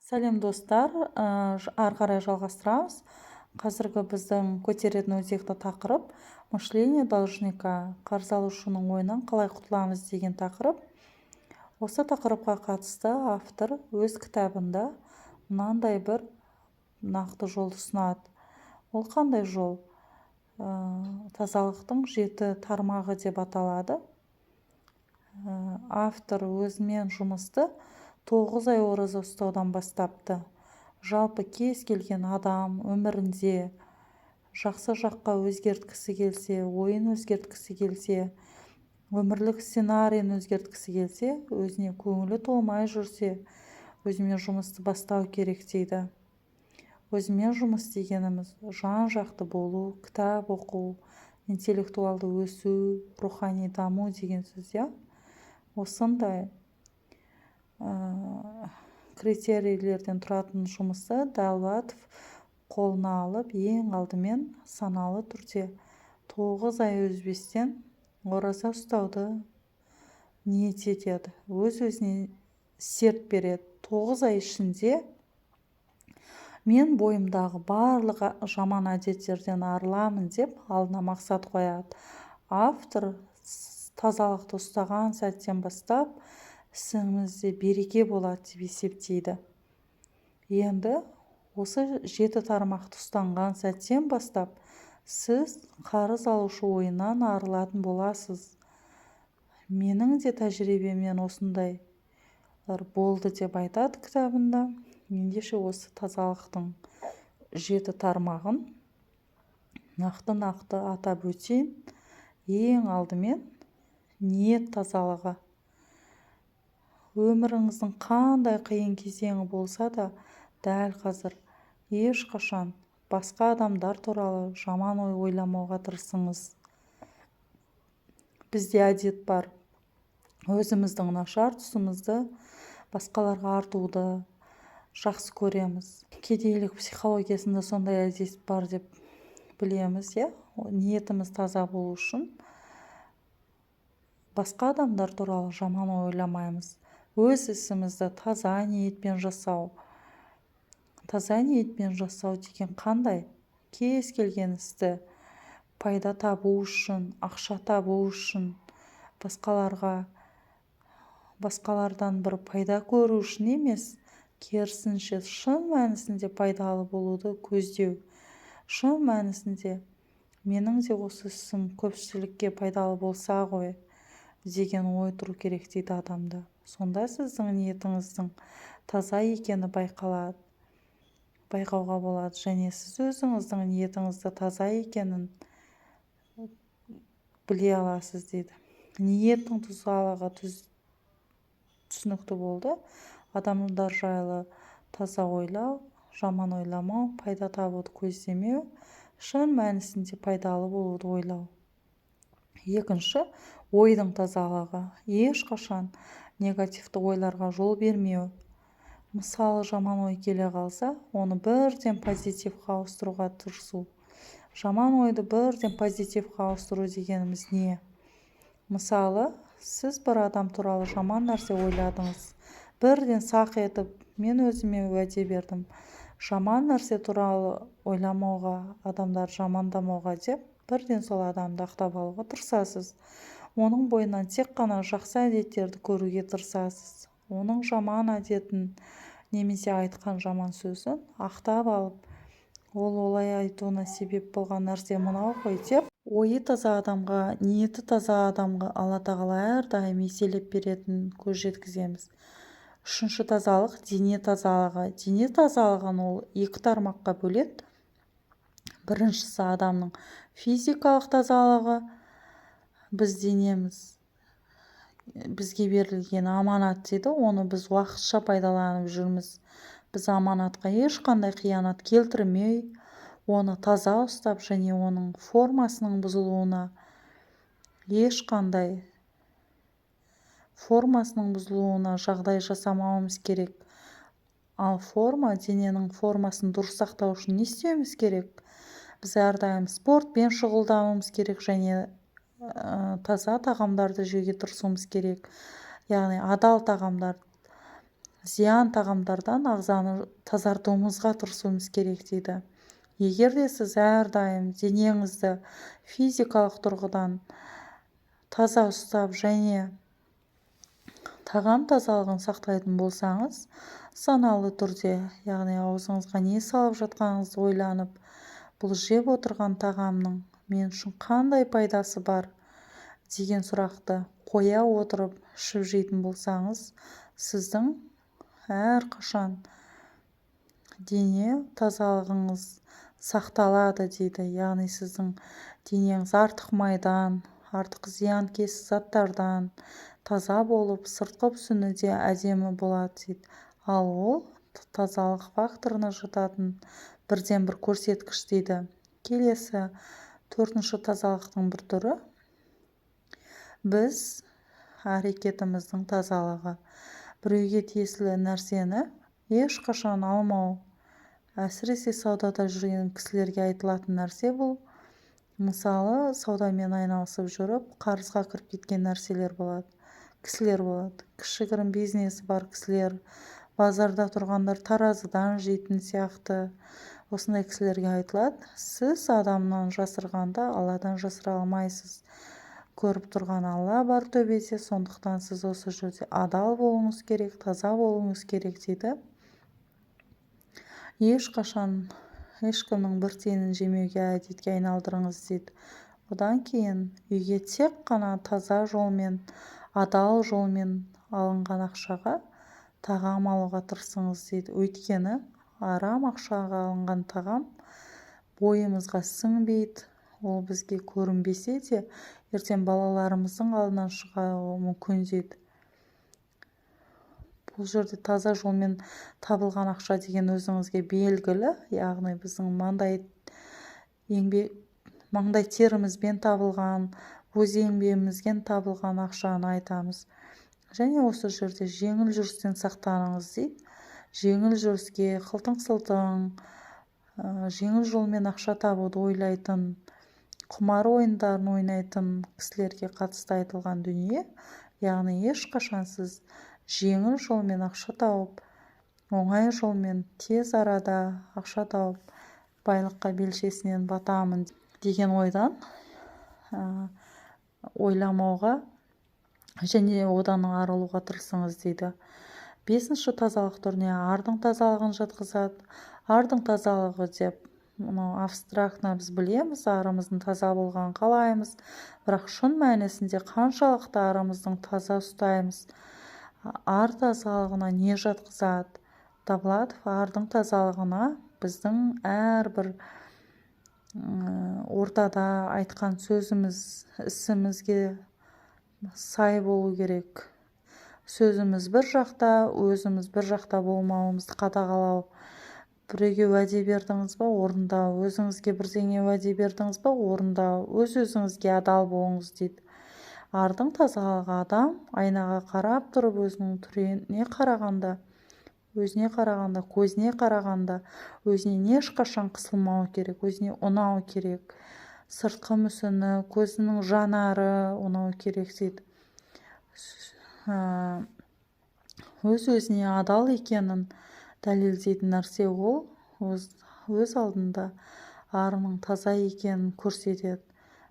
Сәлем достар, ары қарай жалғастырамыз. Қазіргі біздің көтеретін өзекті тақырып мышление должника, қарыз алушының ойынан қалай құтыламыз деген тақырып. Осы тақырыпқа қатысты автор өз кітабында мынандай бір нақты жол ұсынады. Ол қандай жол? Тазалықтың 7 тармағы деп аталады. Автор өзімен жұмысты 9 ай ораза ұстаудан бастапты. Жалпы кез келген адам өмірінде жақсы жаққа өзгерткісі келсе, ойын өзгерткісі келсе, өмірлік сценарийін өзгерткісі келсе, өзіне көңілі толмай жүрсе, өзімен жұмысты бастау керек дейді. Өзімен жұмыс дегеніміз жан-жақты болу, кітап оқу, интеллектуалды өсу, рухани даму деген сөз. Осындай критерийлерден тұратын жұмысты Далбатов қолына алып, ең алдымен саналы түрде 9 ай үзбестен ораза ұстауды ниет етеді. Өз-өзіне серт береді. 9 ай ішінде мен бойымдағы барлық жаман әдеттерден арыламын деп алдына мақсат қояды. Автор тазалықты ұстаған сәттен бастап ісіңізде береке болады деп есептейді. Енді осы 7 тармақты ұстанған сәттен бастап сіз қарыз алушы ойынан арылатын боласыз. Менің де тәжірибеммен осындай болды деп айтады кітабында. Ендеше осы тазалықтың 7 тармағын нақты атап өтейін. Ең алдымен ниет тазалығы. Өміріңіздің қандай қиын кезеңі болса да, дәл қазір ешқашан басқа адамдар туралы жаман ой ойламауға тырысыңыз. Бізде әдет бар. Өзіміздің нашар тұсымызды басқаларға артуды жақсы көреміз. Кедейлік психологиясында сондай әдет бар деп білеміз. Ниетіміз таза болу үшін басқа адамдар туралы жаман ойламаймыз. Өз ісімізді таза ниетпен жасау. Таза ниетпен жасау деген қандай? Кез келген істі пайда табу үшін, ақша табу үшін, басқалардан бір пайда көру үшін емес, керісінше шын мәнісінде пайдалы болуды көздеу. Шын мәнісінде менің де осы ісім көпшілікке пайдалы болса ғой деген ой тұру керек дейді адамда. Сонда сіздің ниетіңіздің таза екені байқауға болады, және сіз өзіңіздің ниетіңізді таза екенін біле аласыз дейді. Ниеттің тазалығы түсінікті болды. Адамдар жайлы таза ойлау, жаман ойламау, пайда табуды көздемеу, шын мәнісінде пайдалы болуды ойлау. Екінші, ойдың тазалығы. Ешқашан негативті ойларға жол бермеу. Мысалы, жаман ой келе қалса, оны бірден позитивқа ауыстыруға тырысу. Жаман ойды бірден позитивқа ауыстыру дегеніміз не? Мысалы, сіз бір адам туралы жаман нәрсе ойладыңыз. Бірден сақ етіп, мен өзіме уәде бердім. Жаман нәрсе туралы ойламауға, адамдар жамандамауға деп, бірден сол адамды ақтап алуға тырысасыз. Оның бойынан тек қана жақсы әдеттерді көруге тырысасыз. Оның жаман әдетін немесе айтқан жаман сөзін ақтап алып, ол олай айтуына себеп болған нәрсе мынау ғой деп, ойы таза адамға, ниеті таза адамға Алла тағала әрдайым еселеп беретін көз жеткіземіз. Үшінші тазалық дене тазалығы. Дене тазалығын ол 2 тармаққа бөледі. Біріншісі адамның физикалық тазалығы. Біз денеміз бізге берілген аманат дейді, оны біз уақытша пайдаланып жүрміз. Біз аманатқа ешқандай қиянат келтірмей, оны таза ұстап, және оның формасының бұзылуына жағдай жасамауымыз керек. Ал дененің формасын дұрыс сақтау үшін не істеуіміз керек? Біз әрдайым спортпен шұғылдануымыз керек, және таза тағамдарды жеуге тырысуымыз керек. Яғни адал тағамдар. зиян тағамдардан ағзаны тазартуымызға тырысуымыз керек дейді. Егер де сіз әрдайым денеңізді физикалық тұрғыдан таза ұстап және тағам тазалығын сақтайтын болсаңыз, саналы түрде, яғни аузыңызға не салып жатқаныңызды ойланып, бұл жеп отырған тағамның мен үшін қандай пайдасы бар деген сұрақты қоя отырып ішіп жейтін болсаңыз, сіздің әрқашан дене тазалығыңыз сақталады дейді. Яғни сіздің денеңіз артық майдан, артық зиянкес заттардан таза болып, сыртқы пішіні де әдемі болады дейді. Ал ол тазалық факторына жататын бірден бір көрсеткіш дейді. Келесі 4-ші тазалықтың бір түрі біз әрекетіміздің тазалығы. Біреуге тиесілі нәрсені ешқашан алмау. Әсіресе саудада жүрген кісілерге айтылатын нәрсе бұл. Мысалы, саудамен айналысып жүріп, қарызға кіріп кеткен нәрселер болады. Кісілер болады. Кішігірім бизнесі бар кісілер, базарда тұрғандар таразыдан жейтін сияқты. Осындай кісілерге айтылады: сіз адамнан жасырғанда Алладан жасыра алмайсыз. Көріп тұрған Алла бар төбеде, сондықтан сіз осы жерде адал болуыңыз керек, таза болуыңыз керек дейді. Ешқашан ешкімнің бір тиынын жемеуге әдетке айналдырыңыз дейді. Одан кейін үйге тек қана таза жолмен, адал жолмен алынған ақшаға тағам алуға тырысыңыз дейді. Өйткені арам ақшаға алынған тағам бойымызға сіңбейді. Ол бізге көрінбесе де, ертең балаларымыздың алдынан шығуы мүмкін дейді. Бұл жерде таза жолмен табылған ақша деген өзіңізге белгілі, яғни біздің маңдай терімізбен табылған, өз еңбегімізбен табылған ақшаны айтамыз. Және осы жерде жеңіл жүрістен сақтаныңыз дейді. Жеңіл жүріске, қылтың-сылтың, жеңіл жолмен ақша табуды ойлайтын, құмар ойындарын ойнайтын кісілерге қатысты айтылған дүние. Яғни ешқашан сіз жеңіл жолмен ақша тауып, оңай жолмен тез арада ақша тауып, байлыққа белшесінен батамын деген ойдан ойламауға және одан арылуға тырысыңыз дейді. 5-ші тазалық түріне ардың тазалығын жатқызады. Ардың тазалығы деп абстрактно біз білеміз, арымыздың таза болғанын қалаймыз, бірақ шын мәнісінде қаншалықты арымыздың таза ұстаймыз. Ар тазалығына не жатқызады? Давлатов ардың тазалығына біздің әрбір ортада айтқан сөзіміз, ісімізге сай болу керек. Сөзіміз бір жақта, өзіміз бір жақта болмауымызды қадағалау. Біреуге уәде бердіңіз ба, орындау. Өзіңізге бірдеңе уәде бердіңіз ба, орындау. Өз-өзіңізге адал болыңыз дейді. Ардың тазалығы адам айнаға қарап тұрып өзінің түріне қарағанда, көзіне қарағанда, өзіне ешқашан қысылмау керек, өзіне ұнау керек. Сыртқы мүсіні, көзінің жанары ұнау керек дейді. Өз-өзіне адал екенін дәлелдейтін нәрсе ол өз алдында арының таза екенін көрсетеді.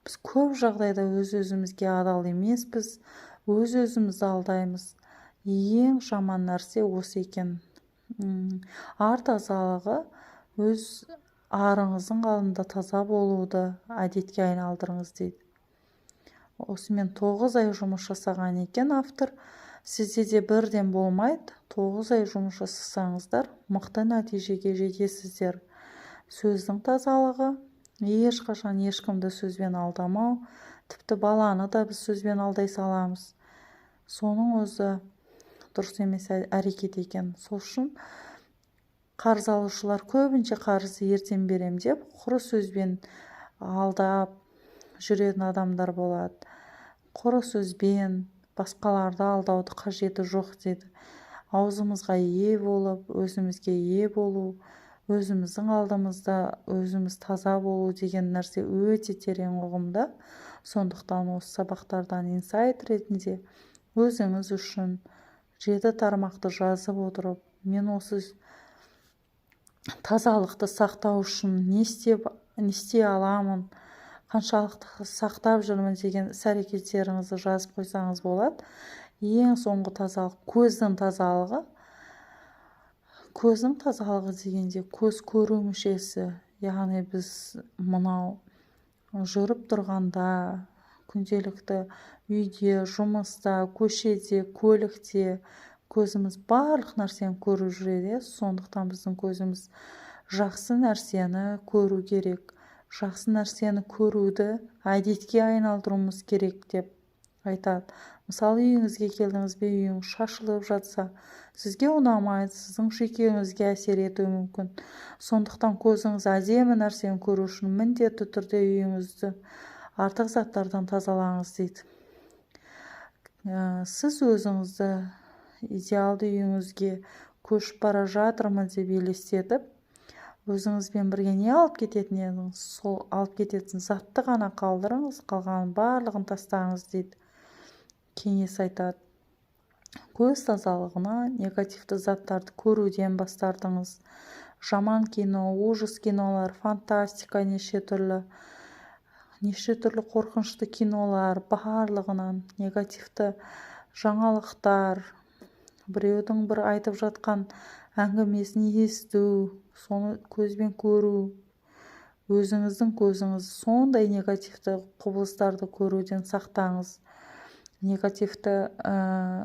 Біз көп жағдайда өз-өзімізге адал емеспіз, өз-өзімізді алдаймыз. Ең жаман нәрсе осы екен. Ар тазалығы өз арыңыздың алдында таза болуды әдетке айналдырыңыз дейді. Осымен 9 ай жұмыс жасаған екен автор. Сізде де бірден болмайды. 9 ай жұмыс жасасаңыздар, мықты нәтижеге жетесіздер. Сөздің тазалығы, ешқашан ешкімді сөзбен алдамау, тіпті баланы да біз сөзбен алдай саламыз. Соның өзі дұрыс емес әрекет екен. Сол үшін қарыз алушылар көбінше қарызды ертең берем деп, құры сөзбен алдап жүретін адамдар болады. Құры сөзбен басқаларды алдауды қажеті жоқ дейді. Аузымызға ие болып, өзімізге ие болу, өзіміздің алдымызда өзіміз таза болу деген нәрсе өте терең ұғымда. Сондықтан осы сабақтардан инсайт ретінде өзіңіз үшін 7 тармақты жазып отырып, мен осы тазалықты сақтау үшін не істей аламын, қаншалықты сақтап жүрмін деген іс-әрекеттеріңізді жазып қойсаңыз болады. Ең соңғы тазалық көздің тазалығы. Көздің тазалығы дегенде көз көру мүшесі, яғни біз мынау жүріп тұрғанда, күнделікті үйде, жұмыста, көшеде, көлікте көзіміз барлық нәрсені көріп жүреді. Сондықтан біздің көзіміз жақсы нәрсені көру керек. Жақсы нәрсені көруді әдетке айналдыруымыз керек деп айтады. Мысалы, үйіңізге келдіңіз бе, үйіңіз шашылып жатса, сізге ұнамайды, сіздің жүйкеңізге әсер етуі мүмкін. Сондықтан көзіңіз әдемі нәрсені көру үшін міндетті түрде үйіңізді артық заттардан тазалаңыз дейді. Сіз өзіңізді идеалды үйіңізге көшіп бара жатырмын деп елестетіп, өзіңізбен бірге не алып кететін едіңіз, сол алып кететін затты ғана қалдырыңыз, қалғанын барлығын тастаңыз дейді. Кеңес айтады. Көз тазалығына негативті заттарды көруден бас тартыңыз. Жаман кино, ужас кинолар, фантастика, неше түрлі қорқынышты кинолар, барлығынан негативті жаңалықтар, біреудің бір айтып жатқан әңгімесін есту, соны көзбен көру, өзіңіздің көзіңіз сондай негативті құбылыстарды көруден сақтаңыз. Негативті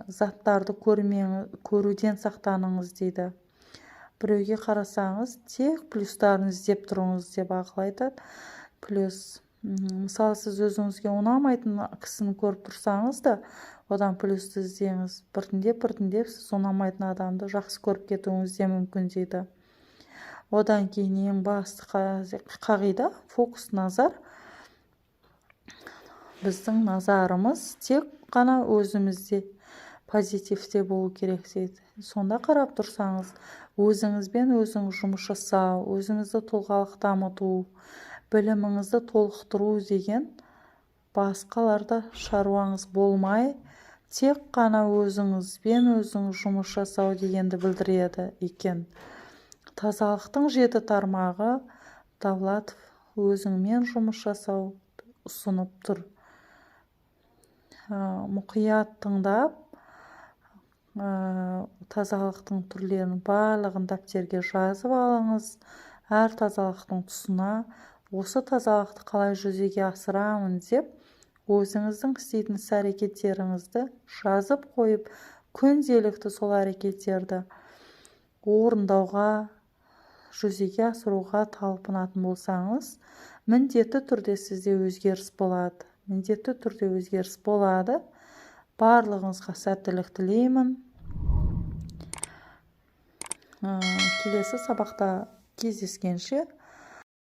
заттарды көруден сақтаныңыз дейді. Біреуге қарасаңыз, тек плюстарын іздеп тұрыңыз деп ақыл айтады. Плюс, мысалы, сіз өзіңізге ұнамайтын кісіні көріп тұрсаңыз да, одан плюсты іздеңіз. Біртіндеп сіз ұнамайтын адамды жақсы көріп кетуіңіз де мүмкін дейді. Одан кейін ең басты қағида фокус назар. Біздің назарымыз тек қана өзімізде позитивте болу керек дейді. Сонда қарап тұрсаңыз, өзіңізбен өзіңіз жұмыс жасау, өзіңізді тұлғалық дамыту, біліміңізді толықтыру деген басқаларда шаруаңыз болмай, тек қана өзіңізбен өзіңіз жұмыс жасау дегенді білдіреді екен. Тазалықтың 7 тармағы Давлатов өзіңмен жұмыс жасау ұсынып тұр. Мұқият тыңдап, тазалықтың түрлерін барлығын дәптерге жазып алыңыз. Әр тазалықтың тұсына осы тазалықты қалай жүзеге асырамын деп, өзіңіздің істейтін іс-әрекеттеріңізді жазып қойып, күнделікті сол әрекеттерді орындауға, жүзеге асыруға талпынатын болсаңыз, міндетті түрде сізде өзгеріс болады. Барлығыңызға сәттілік тілеймін. Келесі сабақта кездескенше